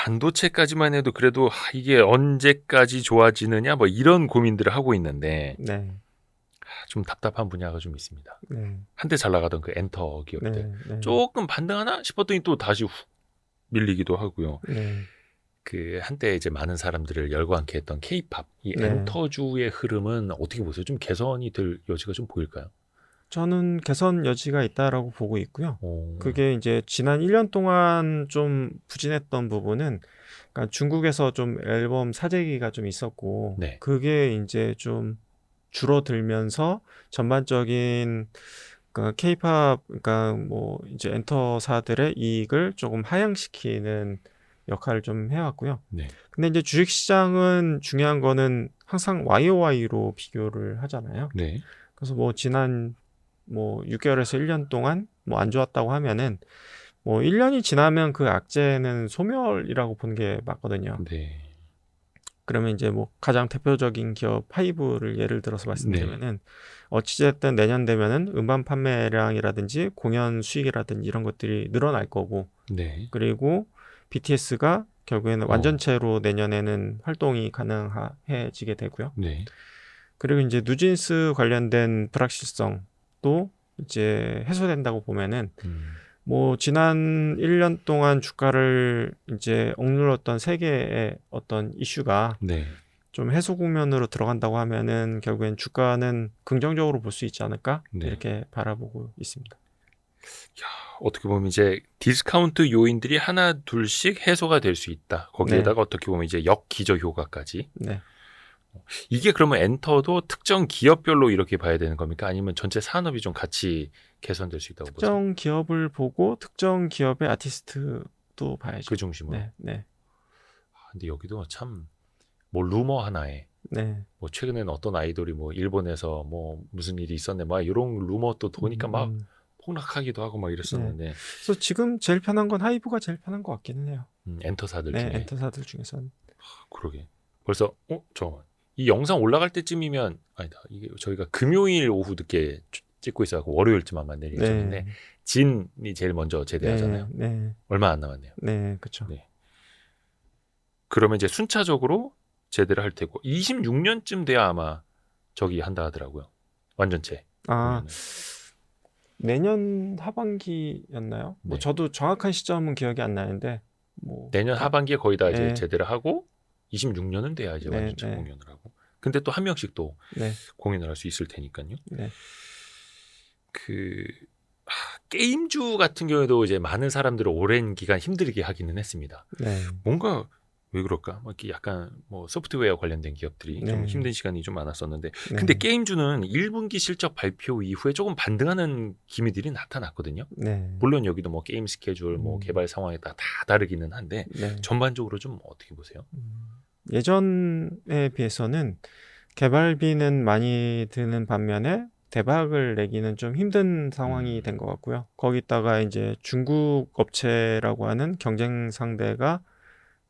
반도체까지만 해도 그래도 이게 언제까지 좋아지느냐 뭐 이런 고민들을 하고 있는데 네. 좀 답답한 분야가 좀 있습니다. 네. 한때 잘 나가던 그 엔터 기업들 네. 네. 조금 반등하나 싶었더니 또 다시 훅 밀리기도 하고요. 네. 그 한때 이제 많은 사람들을 열광케 했던 K-팝 이 네. 엔터주의 흐름은 어떻게 보세요? 좀 개선이 될 여지가 좀 보일까요? 저는 개선 여지가 있다라고 보고 있고요. 오, 그게 이제 지난 1년 동안 좀 부진했던 부분은 그러니까 중국에서 좀 앨범 사재기가 좀 있었고 네. 그게 이제 좀 줄어들면서 전반적인 그러니까 K-팝 그러니까 뭐 이제 엔터사들의 이익을 조금 하향시키는 역할을 좀 해왔고요. 네. 근데 이제 주식시장은 중요한 거는 항상 YOY로 비교를 하잖아요. 네. 그래서 뭐 지난 뭐 6개월에서 1년 동안 뭐 안 좋았다고 하면은 뭐 1년이 지나면 그 악재는 소멸이라고 보는 게 맞거든요. 네. 그러면 이제 뭐 가장 대표적인 기업 하이브를 예를 들어서 네. 말씀드리면은 어찌됐든 내년 되면은 음반 판매량이라든지 공연 수익이라든지 이런 것들이 늘어날 거고 네. 그리고 BTS가 결국에는 어, 완전체로 내년에는 활동이 가능해지게 되고요. 네. 그리고 이제 누진스 관련된 불확실성도 이제 해소된다고 보면은 음, 뭐 지난 1년 동안 주가를 이제 억눌렀던 세계의 어떤 이슈가 네. 좀 해소 국면으로 들어간다고 하면은 결국엔 주가는 긍정적으로 볼 수 있지 않을까 네. 이렇게 바라보고 있습니다. 어떻게 보면 이제 디스카운트 요인들이 하나 둘씩 해소가 될 수 있다. 네, 거기에다가 어떻게 보면 이제 역기저 효과까지. 네. 이게 그러면 엔터도 특정 기업별로 이렇게 봐야 되는 겁니까? 아니면 전체 산업이 좀 같이 개선될 수 있다고 보세요? 특정 기업을 보고 특정 기업의 아티스트도 그 봐야죠. 중심으로. 네, 네, 근데 여기도 참 뭐 루머 하나에 네. 뭐 최근에는 어떤 아이돌이 뭐 일본에서 뭐 무슨 일이 있었네 막 이런 루머 또 도니까 막 음. 폭락하기도 하고 막 네. 이랬었는데 그래서 지금 제일 편한 건 하이브가 제일 편한 것 같기는 해요. 엔터사들 네, 중에 엔터사들 중에서는. 그러게 벌써 잠깐만 이 영상 올라갈 때쯤이면 아니다 이게 저희가 금요일 오후 늦게 찍고 있어서 월요일쯤만 내릴 네, 예정인데 진이 제일 먼저 네, 제대하잖아요. 네, 얼마 안 남았네요. 네, 그쵸. 네. 그러면 이제 순차적으로 제대를 할 테고 26년쯤 돼야 아마 저기 한다 하더라고요. 완전체 아, 공연을. 내년 하반기였나요? 뭐 네. 저도 정확한 시점은 기억이 안 나는데, 뭐, 내년 하반기에 거의 다 이제 네, 제대를 하고 26년은 돼야 이제 네, 완전체 네, 공연을 하고. 근데 또 한 명씩 또 네, 공연을 할 수 있을 테니까요. 네, 그 게임주 같은 경우에도 이제 많은 사람들을 오랜 기간 힘들게 하기는 했습니다. 네, 뭔가 왜 그럴까? 뭐 이렇게 약간 뭐 소프트웨어 관련된 기업들이 좀 네, 힘든 시간이 좀 많았었는데, 근데 네, 게임주는 1분기 실적 발표 이후에 조금 반등하는 기미들이 나타났거든요. 네, 물론 여기도 뭐 게임 스케줄, 뭐 음, 개발 상황에 따라 다 다르기는 한데 네. 전반적으로 좀 어떻게 보세요? 예전에 비해서는 개발비는 많이 드는 반면에 대박을 내기는 좀 힘든 상황이 음, 된 것 같고요. 거기다가 이제 중국 업체라고 하는 경쟁 상대가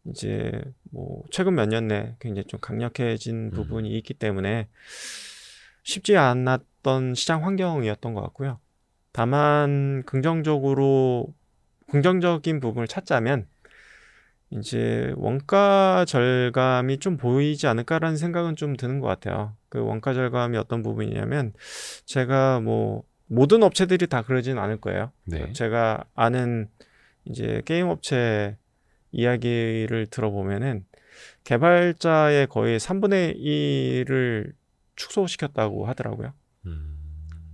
이제 뭐 최근 몇 년 내 굉장히 좀 강력해진 음, 부분이 있기 때문에 쉽지 않았던 시장 환경이었던 것 같고요. 다만 긍정적인 부분을 찾자면 이제 원가 절감이 좀 보이지 않을까라는 생각은 좀 드는 것 같아요. 그 원가 절감이 어떤 부분이냐면 제가 뭐 모든 업체들이 다 그러진 않을 거예요. 네, 제가 아는 이제 게임 업체 이야기를 들어보면은 개발자의 거의 3분의 1을 축소시켰다고 하더라고요. 음,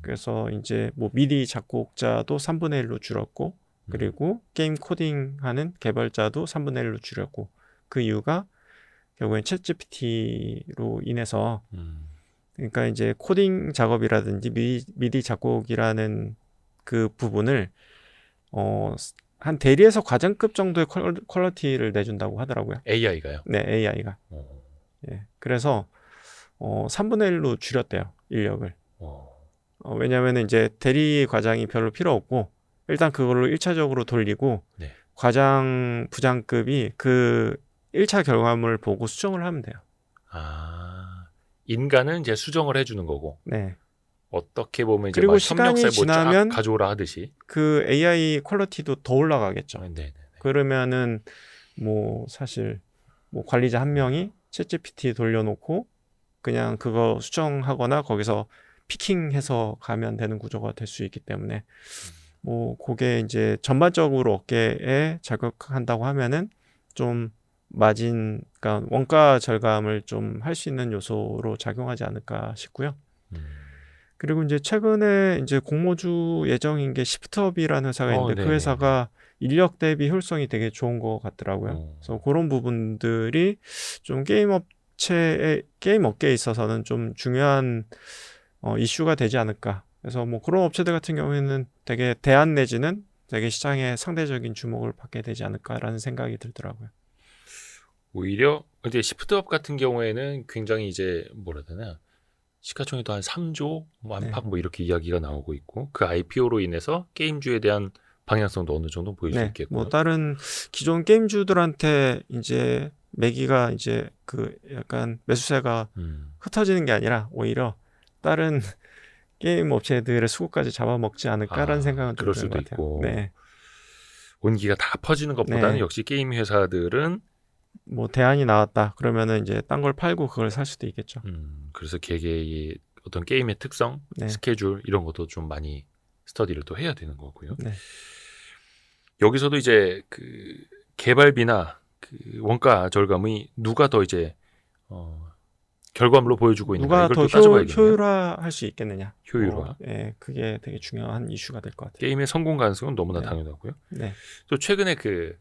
그래서 이제 뭐 미디 작곡자도 3분의 1로 줄었고 음, 그리고 게임 코딩하는 개발자도 3분의 1로 줄였고 그 이유가 결국엔 챗GPT로 인해서 음, 그러니까 이제 코딩 작업이라든지 미디 작곡이라는 그 부분을 어, 한 대리에서 과장급 정도의 퀄리티를 내준다고 하더라고요. AI가요. 네, AI가. 어, 예. 그래서 3분의 1로 줄였대요, 인력을. 어, 왜냐하면 이제 대리 과장이 별로 필요 없고 일단 그걸로 1차적으로 돌리고 네. 과장 부장급이 그 1차 결과물을 보고 수정을 하면 돼요. 아, 인간은 이제 수정을 해주는 거고 네. 어떻게 보면 이제 그리고 막 시간이 협력사에 뭐 쫙 지나면 가져오라 하듯이. 그 AI 퀄리티도 더 올라가겠죠. 네, 네, 네. 그러면은 뭐 사실 뭐 관리자 한 명이 챗GPT 돌려놓고 그냥 그거 수정하거나 거기서 피킹해서 가면 되는 구조가 될 수 있기 때문에 뭐 그게 이제 전반적으로 업계에 자극한다고 하면은 좀 마진, 그러니까 원가 절감을 좀 할 수 있는 요소로 작용하지 않을까 싶고요. 음. 그리고 이제 최근에 이제 공모주 예정인 게 시프트업이라는 회사가 있는데 그 네네네. 회사가 인력 대비 효율성이 되게 좋은 것 같더라고요. 그래서 그런 부분들이 좀 게임 업계에 있어서는 좀 중요한 이슈가 되지 않을까. 그래서 뭐 그런 업체들 같은 경우에는 되게 대안 내지는 되게 시장에 상대적인 주목을 받게 되지 않을까라는 생각이 들더라고요. 오히려 이제 시프트업 같은 경우에는 굉장히 이제 뭐라 해야 되나 시가총액도 한 3조 뭐 안팎 네. 뭐 이렇게 이야기가 나오고 있고 그 IPO로 인해서 게임주에 대한 방향성도 어느 정도 보일 수 네, 뭐 있겠고요. 다른 기존 게임주들한테 이제 매기가 이제 그 약간 매수세가 흩어지는 게 아니라 오히려 다른 게임 업체들의 수급까지 잡아먹지 않을까라는 생각은 좀 그럴 드는 수도 것 같아요. 있고 네, 온기가 다 퍼지는 것보다는 네, 역시 게임 회사들은 뭐 대안이 나왔다 그러면은 이제 딴 걸 팔고 그걸 살 수도 있겠죠. 그래서 개개의 어떤 게임의 특성, 네, 스케줄 이런 것도 좀 많이 스터디를 또 해야 되는 거고요. 네, 여기서도 이제 그 개발비나 그 원가 절감이 누가 더 이제 결과물로 보여주고 있는가 누가 이걸 더 또 따져봐야겠네요. 효율화할 수 있겠느냐. 효율화. 예, 그게 되게 중요한 이슈가 될 것 같아요. 게임의 성공 가능성은 너무나 네, 당연하고요. 네, 또 최근에 그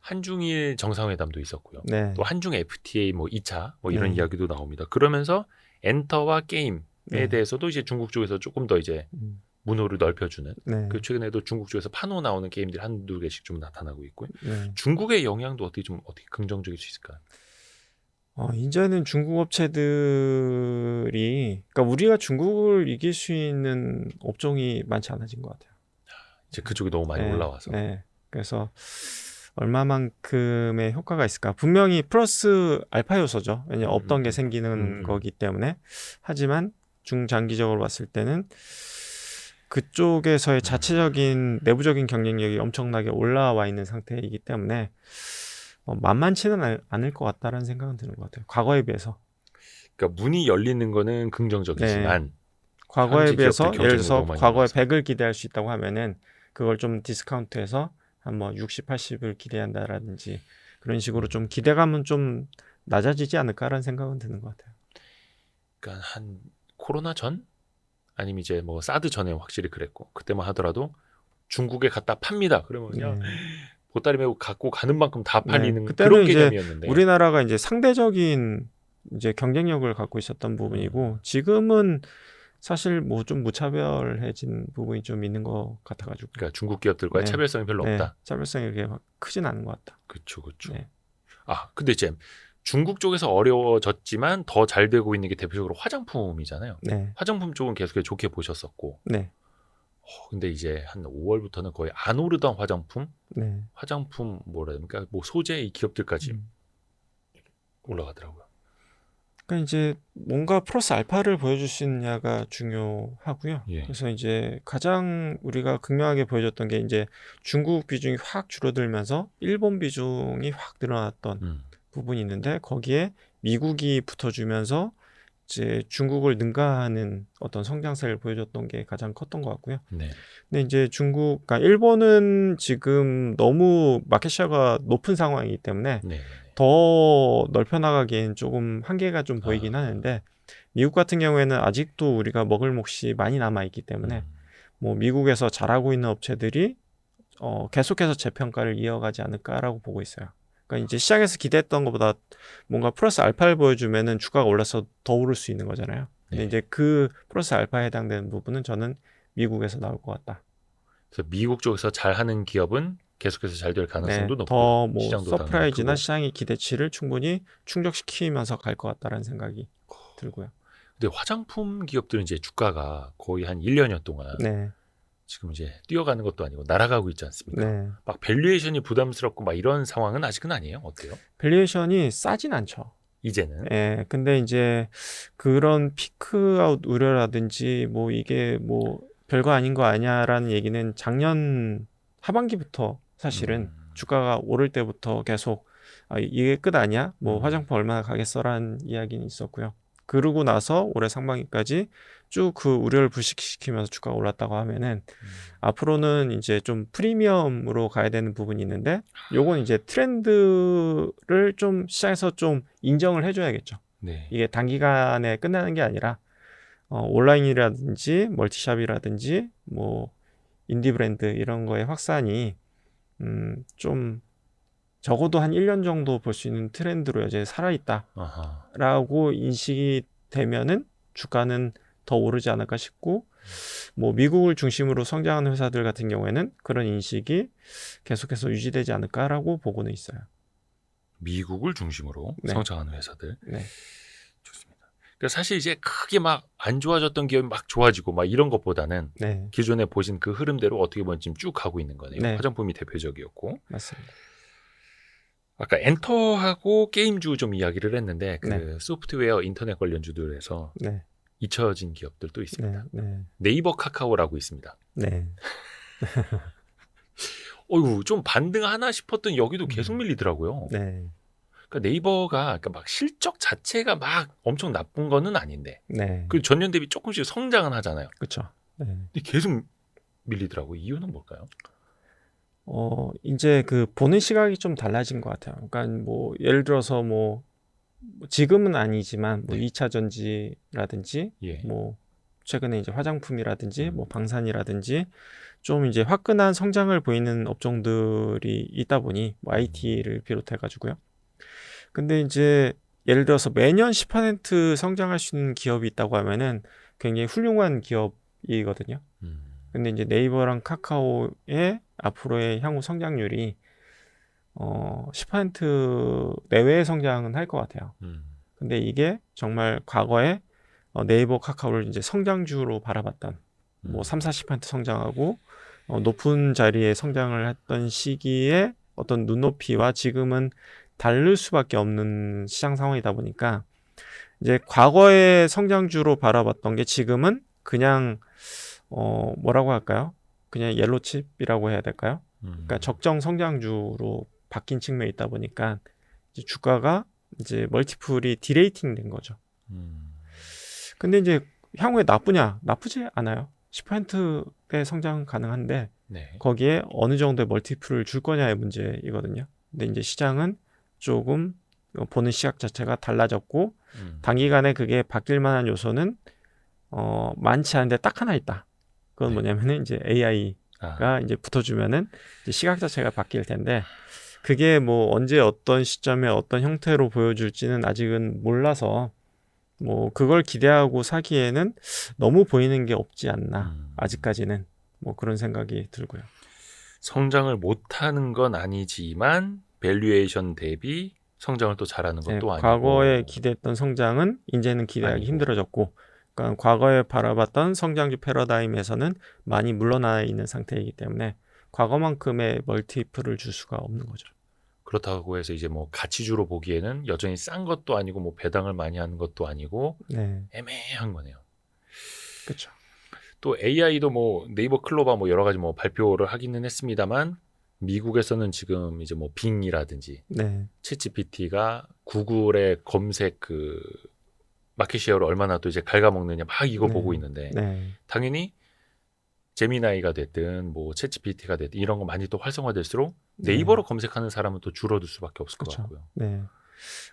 한중일 정상회담도 있었고요. 네, 또 한중 FTA 뭐 2차 뭐 이런 네, 이야기도 나옵니다. 그러면서 엔터와 게임에 네, 대해서도 이제 중국 쪽에서 조금 더 이제 음, 문호를 넓혀주는 네, 그 최근에도 중국 쪽에서 판호 나오는 게임들이 한두 개씩 좀 나타나고 있고요. 네. 중국의 영향도 어떻게 긍정적일 수 있을까요? 이제는 중국 업체들이, 그러니까 우리가 중국을 이길 수 있는 업종이 많지 않아진 것 같아요. 이제 그쪽이 너무 많이 네, 올라와서 네. 그래서 얼마만큼의 효과가 있을까? 분명히 플러스 알파 요소죠. 왜냐면 없던 게 생기는 거기 때문에. 하지만 중장기적으로 봤을 때는 그쪽에서의 자체적인 내부적인 경쟁력이 엄청나게 올라와 있는 상태이기 때문에 만만치는 않을 것 같다라는 생각은 드는 것 같아요. 과거에 비해서. 그러니까 문이 열리는 거는 네. 긍정적이지만 과거에 현지 기업들 비해서 예를 경쟁력이 들어서 너무 많이 과거에 올라와서 100을 기대할 수 있다고 하면은 그걸 좀 디스카운트해서 한 뭐 60, 80을 기대한다라든지 그런 식으로 좀 기대감은 좀 낮아지지 않을까라는 생각은 드는 것 같아요. 그러니까 한 코로나 전 아니면 이제 뭐 사드 전에 확실히 그랬고 그때만 하더라도 중국에 갖다 팝니다. 그러면요 네. 보따리 메고 갖고 가는 만큼 다 네. 팔리는 그런 그때는 이제 개념이었는데 우리나라가 이제 상대적인 이제 경쟁력을 갖고 있었던 부분이고 지금은 사실 뭐 좀 무차별해진 부분이 좀 있는 것 같아가지고. 그러니까 중국 기업들과의 네. 차별성이 별로 네. 없다. 차별성이 그렇게 막 크진 않은 것 같다. 그렇죠, 그렇죠. 네. 근데 이제 중국 쪽에서 어려워졌지만 더 잘 되고 있는 게 대표적으로 화장품이잖아요. 네. 화장품 쪽은 계속 좋게 보셨었고, 네. 근데 이제 한 5월부터는 거의 안 오르던 네. 화장품 뭐라 해야 됩니까? 뭐 소재 이 기업들까지 음. 올라가더라고요. 그러니까 이제 뭔가 플러스 알파를 보여줄 수 있느냐가 중요하고요. 예. 그래서 이제 가장 우리가 극명하게 보여줬던 게 이제 중국 비중이 확 줄어들면서 일본 비중이 확 늘어났던 부분이 있는데 거기에 미국이 붙어주면서 이제 중국을 능가하는 어떤 성장세를 보여줬던 게 가장 컸던 것 같고요. 네. 근데 이제 그러니까 일본은 지금 너무 마켓시어가 높은 상황이기 때문에 네. 더 넓혀 나가기엔 조금 한계가 좀 보이긴 하는데 미국 같은 경우에는 아직도 우리가 먹을 몫이 많이 남아 있기 때문에 뭐 미국에서 잘하고 있는 업체들이 계속해서 재평가를 이어가지 않을까라고 보고 있어요. 그러니까 이제 시장에서 기대했던 것보다 뭔가 플러스 알파를 보여주면은 주가가 올라서 더 오를 수 있는 거잖아요. 근데 네. 이제 그 플러스 알파에 해당되는 부분은 저는 미국에서 나올 것 같다. 그래서 미국 쪽에서 잘하는 기업은 계속해서 잘 될 가능성도 네, 높고요. 더 뭐 시장도 당연히 서프라이즈나 크고. 시장의 기대치를 충분히 충족시키면서 갈 것 같다라는 생각이 들고요. 근데 화장품 기업들은 이제 주가가 거의 한 1, 2년 동안 네, 지금 이제 뛰어가는 것도 아니고 날아가고 있지 않습니까? 네. 막 밸류에이션이 부담스럽고 막 이런 상황은 아직은 아니에요. 어때요? 밸류에이션이 싸진 않죠. 이제는. 예, 근데 이제 그런 피크아웃 우려라든지 뭐 이게 뭐 별거 아닌 거 아니야라는 얘기는 작년 하반기부터 사실은 주가가 오를 때부터 계속 이게 끝 아니야? 뭐 음. 화장품 얼마나 가겠어라는 이야기는 있었고요. 그러고 나서 올해 상반기까지 쭉 그 우려를 불식시키면서 주가가 올랐다고 하면은 앞으로는 이제 좀 프리미엄으로 가야 되는 부분이 있는데 요건 이제 트렌드를 좀 시장에서 좀 인정을 해줘야겠죠. 네. 이게 단기간에 끝나는 게 아니라 온라인이라든지 멀티샵이라든지 뭐 인디 브랜드 이런 거의 확산이 좀 적어도 한 1년 정도 볼 수 있는 트렌드로 여전히 살아있다라고 아하. 인식이 되면은 주가는 더 오르지 않을까 싶고 뭐 미국을 중심으로 성장하는 회사들 같은 경우에는 그런 인식이 계속해서 유지되지 않을까라고 보고는 있어요. 미국을 중심으로 네, 성장하는 회사들. 네, 좋습니다. 그러니까 사실 이제 크게 막 안 좋아졌던 기업이 막 좋아지고 막 이런 것보다는 네, 기존에 보신 그 흐름대로 어떻게 보면 지금 쭉 가고 있는 거네요. 네, 화장품이 대표적이었고 맞습니다. 아까 엔터하고 게임주 좀 이야기를 했는데 그 네, 소프트웨어 인터넷 관련주들에서 네, 잊혀진 기업들도 있습니다. 네, 네, 네이버 카카오라고 있습니다. 네, 어휴 좀 반등하나 싶었던 여기도 계속 밀리더라고요. 네, 그러니까 네이버가 그러니까 막 실적 자체가 막 엄청 나쁜 거는 아닌데 네, 그 전년 대비 조금씩 성장은 하잖아요. 그렇죠. 네. 근데 계속 밀리더라고. 이유는 뭘까요? 이제 그 보는 시각이 좀 달라진 것 같아요. 그러니까 뭐 예를 들어서 뭐 지금은 아니지만 뭐 네. 2차 전지라든지 예. 뭐 최근에 이제 화장품이라든지 뭐 음. 방산이라든지 좀 이제 화끈한 성장을 보이는 업종들이 있다 보니 뭐 IT를 비롯해 가지고요. 근데 이제 예를 들어서 매년 10% 성장할 수 있는 기업이 있다고 하면은 굉장히 훌륭한 기업이거든요. 음. 근데 이제 네이버랑 카카오의 앞으로의 향후 성장률이 10% 내외의 성장은 할 것 같아요. 음. 근데 이게 정말 과거에 네이버 카카오를 이제 성장주로 바라봤던 뭐 3, 40% 성장하고 높은 자리에 성장을 했던 시기에 어떤 눈높이와 지금은 다를 수밖에 없는 시장 상황이다 보니까 이제 과거의 성장주로 바라봤던 게 지금은 그냥 뭐라고 할까요? 그냥 옐로칩이라고 해야 될까요? 그러니까 적정 성장주로 바뀐 측면이 있다 보니까 이제 주가가 이제 멀티플이 디레이팅 된 거죠. 음. 근데 이제 향후에 나쁘냐? 나쁘지 않아요. 10%의 성장은 가능한데 네. 거기에 어느 정도의 멀티플을 줄 거냐의 문제이거든요. 근데 이제 시장은 조금 보는 시각 자체가 달라졌고 단기간에 그게 바뀔 만한 요소는 많지 않은데 딱 하나 있다. 그건 네. 뭐냐면은 이제 AI가 아. 이제 붙어주면은 이제 시각 자체가 바뀔 텐데 그게 뭐 언제 어떤 시점에 어떤 형태로 보여줄지는 아직은 몰라서 뭐 그걸 기대하고 사기에는 너무 보이는 게 없지 않나 아직까지는 뭐 그런 생각이 들고요. 성장을 못하는 건 아니지만 밸류에이션 대비 성장을 또 잘하는 네, 것도 과거에 아니고 기대했던 성장은 이제는 기대하기 아니고. 힘들어졌고 그러니까 과거에 바라봤던 성장주 패러다임에서는 많이 물러나 있는 상태이기 때문에 과거만큼의 멀티플을 줄 수가 없는 거죠. 그렇다고 해서 이제 뭐 가치주로 보기에는 여전히 싼 것도 아니고 뭐 배당을 많이 하는 것도 아니고 네, 애매한 거네요. 그렇죠. 또 AI도 뭐 네이버 클로바 뭐 여러 가지 뭐 발표를 하기는 했습니다만 미국에서는 지금 이제 뭐 빙이라든지 네, 챗GPT가 구글의 검색 그 마켓시어를 얼마나 또 이제 갉아먹느냐 막 이거 네, 보고 있는데 네, 당연히 제미나이가 됐든 뭐 챗GPT가 됐든 이런 거 많이 또 활성화될수록 네, 네이버로 검색하는 사람은 또 줄어들 수밖에 없을 것 그렇죠. 같고요. 네.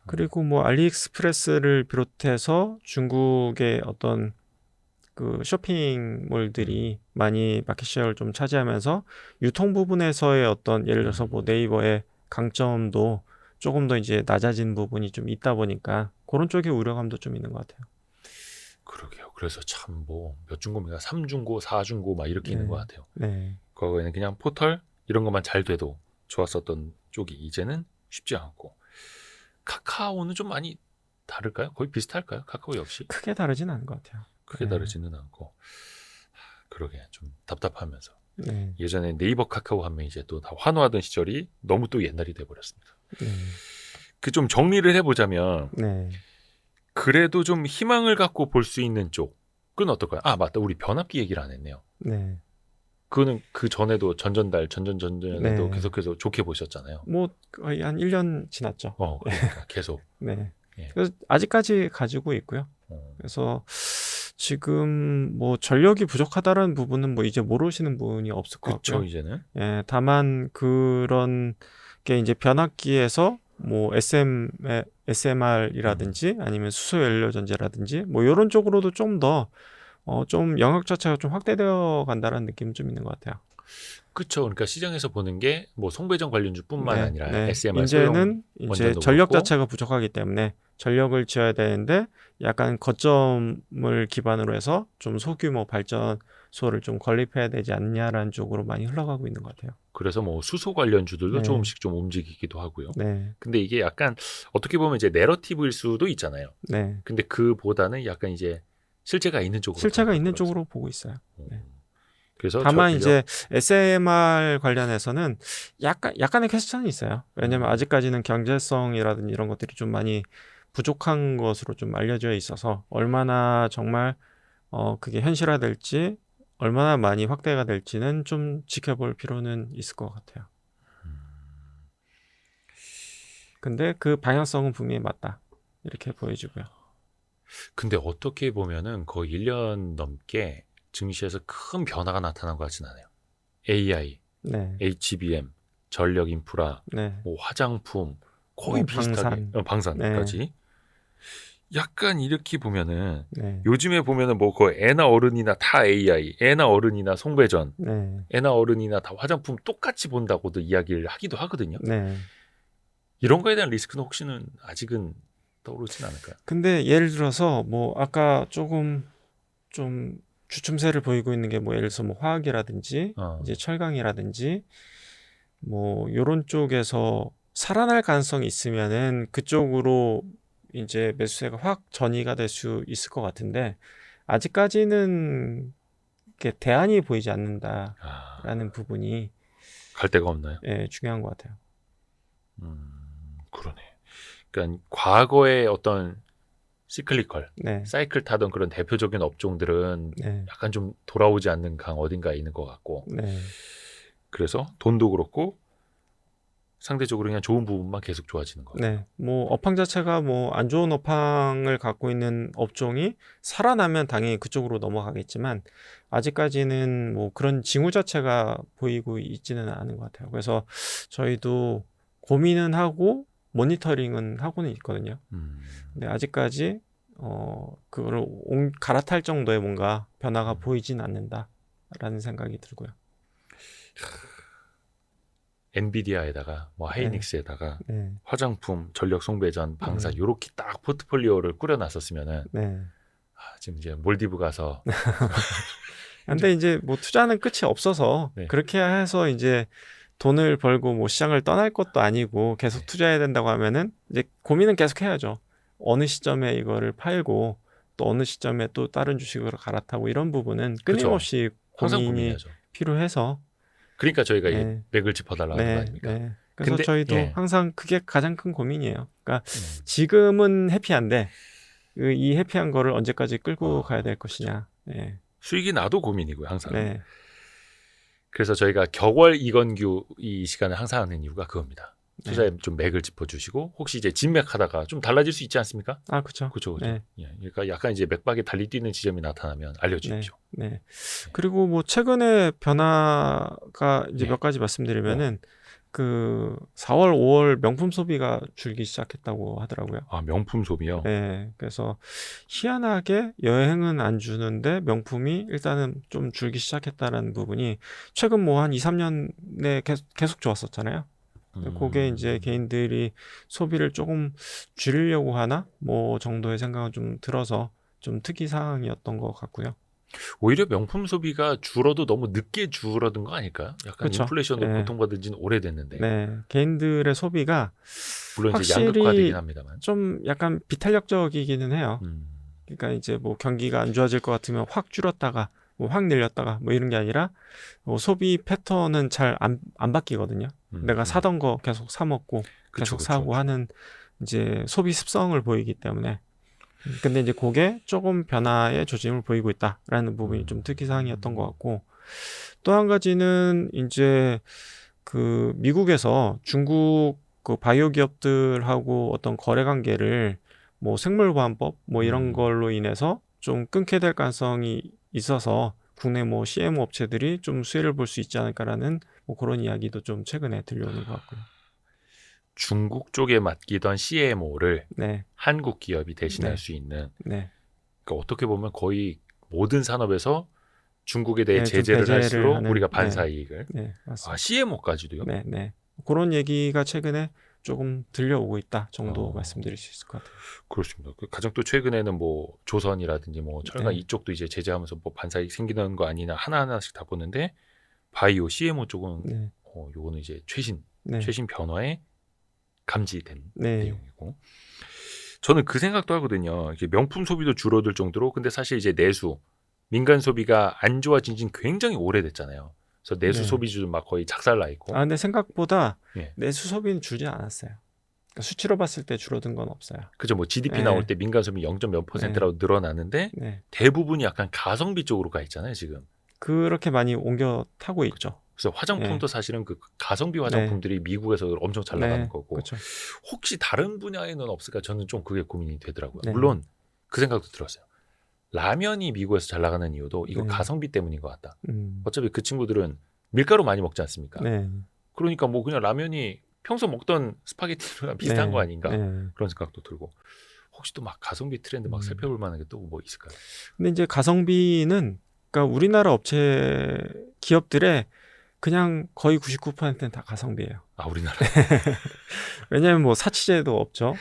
그리고 뭐 알리익스프레스를 비롯해서 중국의 어떤 그 쇼핑몰들이 많이 마켓쉐어를 좀 차지하면서 유통 부분에서의 어떤 예를 들어서 뭐 네이버의 강점도 조금 더 이제 낮아진 부분이 좀 있다 보니까 그런 쪽의 우려감도 좀 있는 것 같아요. 그러게요. 그래서 참 뭐 몇 중고입니까? 3중고, 4중고 막 이렇게 있는 것 네, 같아요. 네, 과거에는 그냥 포털 이런 것만 잘 돼도 좋았었던 쪽이 이제는 쉽지 않고 카카오는 좀 많이 다를까요? 거의 비슷할까요? 카카오 역시 크게 다르진 않은 것 같아요. 크게 네, 다르지는 않고 그러게 좀 답답하면서 네, 예전에 네이버 카카오 하면 이제 또 다 환호하던 시절이 너무 또 옛날이 돼버렸습니다. 네, 그 좀 정리를 해보자면 네, 그래도 좀 희망을 갖고 볼 수 있는 쪽은 어떨까요? 아 맞다 우리 변압기 얘기를 안 했네요. 네, 그거는 그 전에도 전전전에도 네. 계속해서 좋게 보셨잖아요. 뭐 거의 한 1년 지났죠. 그러니까 계속. 네. 예. 그래서 아직까지 가지고 있고요. 어, 그래서 지금 뭐 전력이 부족하다라는 부분은 뭐 이제 모르시는 분이 없을 것 그쵸, 같고요. 이제는. 예, 다만 그런 게 이제 변압기에서 뭐 SMR이라든지 아니면 수소 연료 전지라든지 뭐 이런 쪽으로도 좀 더 좀 영역 자체가 좀 확대되어 간다는 느낌은 좀 있는 것 같아요. 그쵸. 그러니까 시장에서 보는 게 뭐 송배전 관련주뿐만 네, 아니라 네. SMR 소형 이제는 이제 원전도 전력 그렇고. 자체가 부족하기 때문에 전력을 지어야 되는데 약간 거점을 기반으로 해서 좀 소규모 발전소를 좀 건립해야 되지 않냐라는 쪽으로 많이 흘러가고 있는 것 같아요. 그래서 뭐 수소 관련주들도 네, 조금씩 좀 움직이기도 하고요. 네, 근데 이게 약간 어떻게 보면 이제 내러티브일 수도 있잖아요. 네. 근데 그보다는 약간 이제 실체가 있는 쪽으로 더 실체가 있는 가더라고요. 쪽으로 보고 있어요. 네. 그래서 다만 전력. 이제 SMR 관련해서는 약간의 퀘스천이 있어요. 왜냐면 음, 아직까지는 경제성이라든지 이런 것들이 좀 많이 부족한 것으로 좀 알려져 있어서 얼마나 정말 그게 현실화될지 얼마나 많이 확대가 될지는 좀 지켜볼 필요는 있을 것 같아요. 근데 그 방향성은 분명히 맞다. 이렇게 보여지고요. 근데 어떻게 보면은 거의 1년 넘게 증시에서 큰 변화가 나타난 것 같지는 않아요. AI, 네, HBM, 전력 인프라, 네, 뭐 화장품 거의 뭐 비슷하게 방산, 네, 방산까지 약간 이렇게 보면은 네, 요즘에 보면은 뭐 그 애나 어른이나 다 AI, 애나 어른이나 송배전, 네, 애나 어른이나 다 화장품 똑같이 본다고도 이야기를 하기도 하거든요. 네. 이런 거에 대한 리스크는 혹시는 아직은 떠오르진 않을까요? 근데 예를 들어서 뭐 아까 조금 좀 주춤세를 보이고 있는 게 뭐 예를 들어서 뭐 화학이라든지 어, 이제 철강이라든지 뭐 요런 쪽에서 살아날 가능성이 있으면은 그쪽으로 이제 매수세가 확 전이가 될 수 있을 것 같은데 아직까지는 이렇게 대안이 보이지 아, 않는다라는 부분이 갈 데가 없나요? 중요한 것 같아요. 그러네. 그러니까 과거의 어떤 시클리컬 네, 사이클 타던 그런 대표적인 업종들은 네, 약간 좀 돌아오지 않는 강 어딘가에 있는 것 같고, 네, 그래서 돈도 그렇고 상대적으로 그냥 좋은 부분만 계속 좋아지는 것 같아요. 네. 뭐 업황 자체가 뭐 안 좋은 업황을 갖고 있는 업종이 살아나면 당연히 그쪽으로 넘어가겠지만 아직까지는 뭐 그런 징후 자체가 보이고 있지는 않은 것 같아요. 그래서 저희도 고민은 하고 모니터링은 하고는 있거든요. 음, 근데 아직까지 그거를 갈아탈 정도의 뭔가 변화가 음. 보이진 않는다라는 생각이 들고요. 엔비디아에다가 뭐 네, 하이닉스에다가 네, 화장품, 전력 송배전, 방사 네, 요렇게 딱 포트폴리오를 꾸려놨었으면은 네. 지금 이제 몰디브 가서 근데 이제 뭐 투자는 끝이 없어서 네, 그렇게 해서 이제 돈을 벌고 뭐 시장을 떠날 것도 아니고 계속 네. 투자해야 된다고 하면은 이제 고민은 계속 해야죠. 어느 시점에 이거를 팔고 또 어느 시점에 또 다른 주식으로 갈아타고 이런 부분은 그렇죠. 끊임없이 항상 고민이 고민해야죠. 필요해서 그러니까 저희가 이게 네, 맥을 짚어달라 하는 거 네, 아닙니까? 네. 그래서 근데 저희도 예, 항상 그게 가장 큰 고민이에요. 그러니까 음, 지금은 해피한데 이 해피한 거를 언제까지 끌고 가야 될 그죠. 것이냐. 네, 수익이 나도 고민이고요, 항상. 네, 그래서 저희가 격월 이건규 이 시간을 항상 하는 이유가 그겁니다. 네. 투자에 좀 맥을 짚어주시고 혹시 이제 진맥하다가 좀 달라질 수 있지 않습니까? 아, 그쵸. 그죠, 그죠. 네. 예, 그러니까 약간 이제 맥박에 달리 뛰는 지점이 나타나면 네, 알려주십시오. 네. 예, 그리고 뭐 최근에 변화가 이제 예. 몇 가지 어, 말씀드리면은 그 4월, 5월 명품 소비가 줄기 시작했다고 하더라고요. 아 명품 소비요. 네, 그래서 희한하게 여행은 안 주는데 명품이 일단은 좀 줄기 시작했다는 부분이 최근 뭐 한 2, 3년에 계속 좋았었잖아요. 그게 이제 음, 개인들이 소비를 조금 줄이려고 하나 뭐 정도의 생각은 좀 들어서 좀 특이 사항이었던 것 같고요. 오히려 명품 소비가 줄어도 너무 늦게 줄어든 거 아닐까요? 약간 그렇죠. 인플레이션으로 예. 고통받은 지는 오래됐는데. 네. 개인들의 소비가 물론 이제 양극화되긴 확실히 합니다만. 좀 약간 비탄력적이기는 해요. 음, 그러니까 이제 뭐 경기가 안 좋아질 것 같으면 확 줄었다가 뭐 확 늘렸다가 뭐 이런 게 아니라 소비 패턴은 잘 안 바뀌거든요. 음, 내가 음. 사던 거 계속 사 먹고 그쵸, 계속 그쵸, 사고 그쵸. 하는 이제 소비 습성을 보이기 때문에 근데 이제 그게 조금 변화의 조짐을 보이고 있다라는 부분이 좀 음, 특이사항이었던 것 같고 또 한 가지는 이제 그 미국에서 중국 그 바이오 기업들하고 어떤 거래 관계를 뭐 생물보안법 뭐 이런 걸로 인해서 좀 끊게 될 가능성이 있어서 국내 뭐 CMO 업체들이 좀 수혜를 볼 수 있지 않을까라는 뭐 그런 이야기도 좀 최근에 들려오는 것 같고요. 중국 쪽에 맡기던 CMO를 네, 한국 기업이 대신할 네. 수 있는, 네, 그러니까 어떻게 보면 거의 모든 산업에서 중국에 대해 네, 좀 제재를 배제를 할수록 하는, 우리가 네, 반사 이익을. 네, 맞습니다. CMO까지도요? 네, 네. 그런 얘기가 최근에 조금 들려오고 있다 정도 어. 말씀드릴 수 있을 것 같아요. 그렇습니다. 가장 또 최근에는 뭐 조선이라든지 뭐 철강 네. 이쪽도 이제 제재하면서 뭐 반사이익 생기는 거 아니냐 하나하나씩 다 보는데, 바이오 CMO 쪽은 네, 요거는 이제 최신 네, 변화에 감지된 네, 내용이고, 저는 그 생각도 하거든요. 이게 명품 소비도 줄어들 정도로, 근데 사실 이제 내수 민간 소비가 안 좋아진 지는 굉장히 오래됐잖아요. 그래서 내수 네. 소비주 막 거의 작살나 있고. 아, 근데 생각보다 예. 내수 소비는 줄지 않았어요. 그러니까 수치로 봤을 때 줄어든 건 없어요. 그죠. 뭐 GDP 네. 나올 때 민간 소비 0.몇%라고 늘어나는데 네. 대부분이 약간 가성비 쪽으로 가 있잖아요, 지금. 그렇게 많이 옮겨 타고 있죠. 그래서 화장품도 사실은 그 가성비 화장품들이 미국에서 엄청 잘 나가는 네, 거고, 그렇죠. 혹시 혹시 다른 분야에는 없을까? 저는 좀 그게 고민이 되더라고요. 네. 물론 그 생각도 들었어요. 라면이 미국에서 잘 나가는 이유도 이거 네. 가성비 때문인 것 같다. 음. 어차피 그 친구들은 밀가루 많이 먹지 않습니까? 네. 그러니까 뭐 그냥 라면이 평소 먹던 스파게티랑 비슷한 네. 거 아닌가? 네. 그런 생각도 들고, 혹시 또 막 가성비 트렌드 막 살펴볼 만한 게 또 뭐 있을까요? 근데 이제 가성비는 그러니까 우리나라 업체 기업들의 그냥 거의 99%는 다 가성비예요. 우리나라. 왜냐하면 뭐 사치제도 없죠.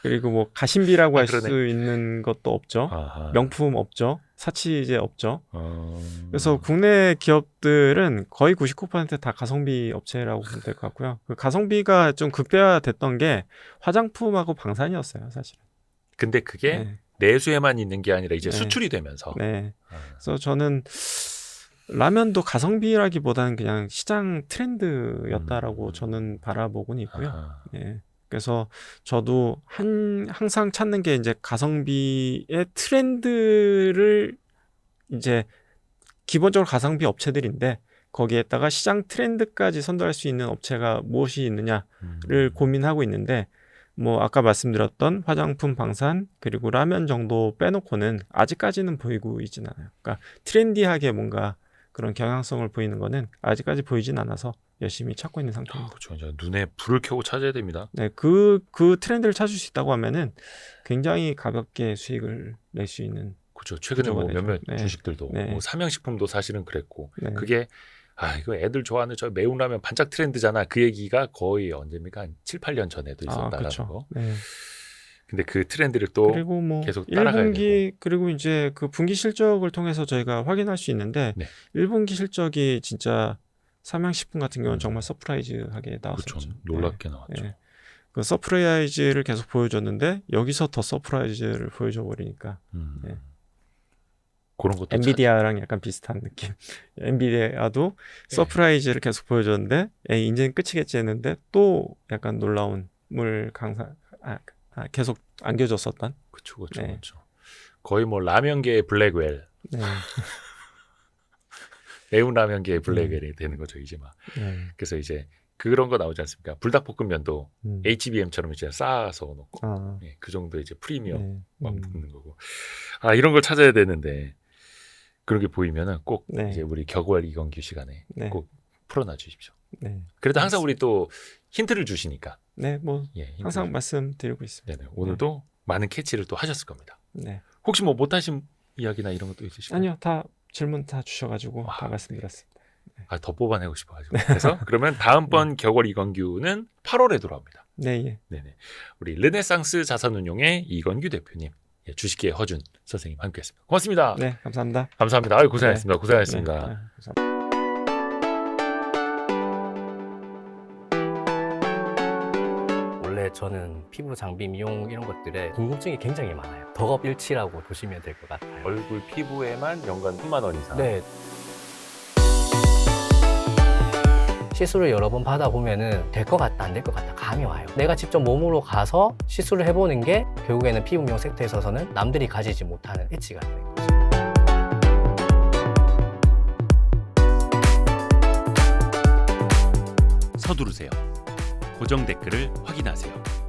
그리고 뭐 가심비라고 할 그러네. 수 있는 것도 없죠. 아하. 명품 없죠. 사치제 없죠. 어... 그래서 국내 기업들은 거의 99%다 가성비 업체라고 보면 될 것 같고요. 그 가성비가 좀 극대화됐던 게 화장품하고 방산이었어요, 사실은. 근데 그게 네. 내수에만 있는 게 아니라 이제 네. 수출이 되면서. 네. 그래서 저는 라면도 가성비라기보다는 그냥 시장 트렌드였다라고 저는 바라보고는 있고요. 아하. 네. 그래서 저도 항상 찾는 게 이제 가성비의 트렌드를 이제 기본적으로 가성비 업체들인데 거기에다가 시장 트렌드까지 선도할 수 있는 업체가 무엇이 있느냐를 고민하고 있는데, 뭐 아까 말씀드렸던 화장품, 방산 그리고 라면 정도 빼놓고는 아직까지는 보이고 있진 않아요. 그러니까 트렌디하게 뭔가 그런 경향성을 보이는 거는 아직까지 보이진 않아서 열심히 찾고 있는 상태입니다. 그렇죠. 이제 눈에 불을 켜고 찾아야 됩니다. 네, 그 트렌드를 찾을 수 있다고 하면은 굉장히 가볍게 수익을 낼 수 있는. 그렇죠. 최근에 뭐 되죠. 몇몇 네. 주식들도 네. 뭐 삼양식품도 사실은 그랬고, 네. 그게 이거 애들 좋아하는 저 매운 라면 반짝 트렌드잖아. 그 얘기가 거의 언제입니까? 한 7, 8년 전에도 있었다라는 그렇죠. 거. 네. 근데 그 트렌드를 또 그리고 뭐 계속 따라가야 1분기 그리고 이제 그 분기 실적을 통해서 저희가 확인할 수 있는데, 네. 1분기 실적이 진짜 삼양식품 같은 경우는 정말 서프라이즈하게 나왔었죠. 그렇죠. 놀랍게 나왔죠. 네. 그 서프라이즈를 계속 보여줬는데 여기서 더 서프라이즈를 보여줘 버리니까 네. 그런 것도 엔비디아랑 약간 비슷한 느낌. 엔비디아도 서프라이즈를 계속 보여줬는데 이제는 끝이겠지 했는데 또 약간 놀라운 물 강사 계속 안겨줬었던. 그렇죠. 네. 그렇죠. 거의 뭐 라면계의 블랙웰, 네. 매운 라면계의 블랙웰이 되는 거죠 이제 막. 네. 그래서 이제 그런 거 나오지 않습니까? 불닭볶음면도 HBM처럼 이제 쌓아서 놓고, 그 정도 이제 프리미엄 막 먹는 거고. 이런 걸 찾아야 되는데, 그런 게 보이면은 꼭 이제 우리 격월 이건규 시간에 꼭 풀어놔 주십시오. 네. 그래도 항상 우리 또 힌트를 주시니까. 네, 뭐 항상 말씀드리고 있습니다. 네네. 오늘도 많은 캐치를 또 하셨을 겁니다. 네. 혹시 뭐 못하신 이야기나 이런 것도 있으실까요? 아니요, 다 질문 다 주셔가지고 다 말씀드렸습니다. 더 뽑아내고 싶어가지고. 그래서 그러면 다음번 격월 이건규는 8월에 돌아옵니다. 네, 예. 네네. 우리 르네상스 자산운용의 이건규 대표님, 주식계 허준 선생님 함께했습니다. 고맙습니다. 네, 감사합니다. 감사합니다. 고생하셨습니다. 네. 고생하셨습니다. 네, 감사합니다. 원래 저는 피부 장비 미용 이런 것들에 궁금증이 굉장히 많아요. 덕업일치라고 보시면 될 것 같아요. 얼굴 피부에만 연간 3만 원 이상. 네. 시술을 여러 번 받아보면은 될 것 같다, 안 될 것 같다 감이 와요. 내가 직접 몸으로 가서 시술을 해보는 게 결국에는 피부 미용 섹터에 있어서는 남들이 가지지 못하는 엣지가 되는 거죠. 서두르세요. 고정 댓글을 확인하세요.